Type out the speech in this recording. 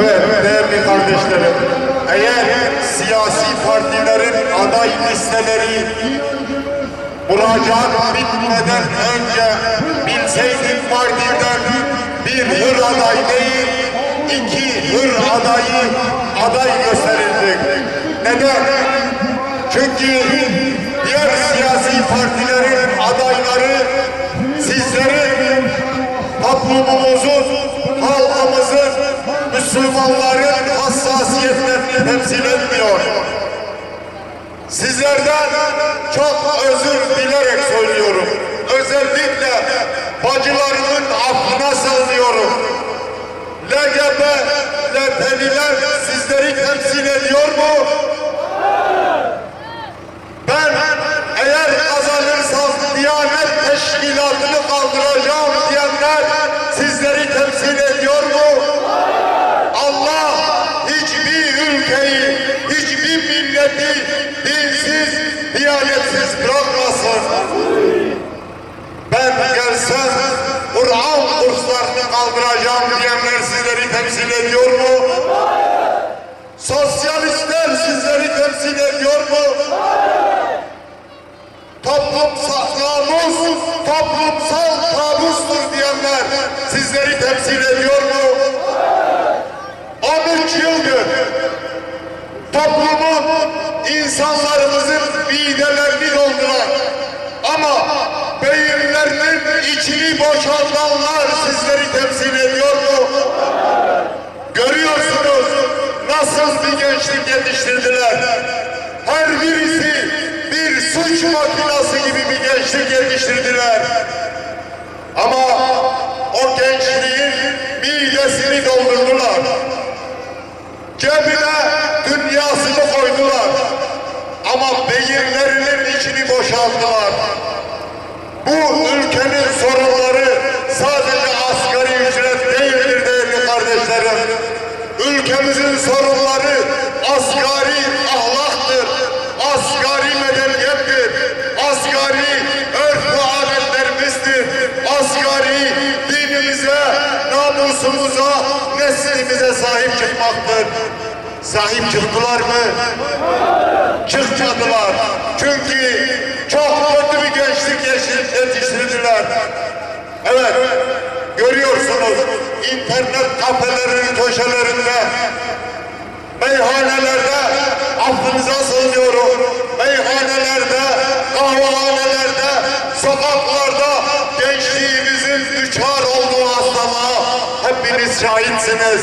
Evet değerli kardeşlerim, eğer siyasi partilerin aday listeleri müracaat bitmeden önce bilseydik partiden bir hür aday değil, iki hür aday gösterildik. Neden? Çünkü diğer siyasi partilerin adayları sizlerin, toplumumuzun, halkımızın, Müslümanların hassasiyetlerini temsil etmiyor. Sizlerden çok özür dilerek söylüyorum. Özellikle bacılarımın affına sığınıyorum. LGBT'liler sizleri temsil ediyor mu? Ben eğer kazanırsam Diyanet Teşkilatı'nı kaldıracağım diyenler sizleri temsil ediyor mu? Allah hiçbir ülkeyi, hiçbir milleti dinsiz, diyanetsiz bırakmasın. Ben gelsem Kur'an kurslarını kaldıracağım diyenler sizleri temsil ediyor mu? Sosyalistler sizleri temsil ediyor mu? Toplumsal kabustur diyenler sizleri temsil ediyor mu? 13 yıldır toplumun, insanlarımızın midelerini dolduran ama beyinlerinin içini boşaltanlar sizleri temsil ediyor mu? Görüyorsunuz nasıl bir gençlik yetiştirdiler. Her birisi bir suç makinası gibi bir gençlik yetiştirdiler. Ama o gençliğin midesini doldurdular. Cebine dünyasını koydular. Ama beyinlerinin içini boşalttılar. Bu ülkenin sorunları sadece asgari ücret değildir değerli kardeşlerim. Ülkemizin sorunları asgari ahlaktır, asgari medeniyettir, asgari örf ve adetlerimizdir, asgari dinimize, namusumuza, neslimize sahip çıkmaktır. Sahip çıktılar mı? Çıkmadılar. Çünkü çok kötü bir gençlik yetiştirdiler. Evet, görüyorsunuz internet kafelerinin köşelerinde, meyhanelerde, affınıza sığınıyorum, meyhanelerde, kahvehanelerde, sokaklarda gençliğimizin düçar olduğu hastalığa hepiniz şahitsiniz.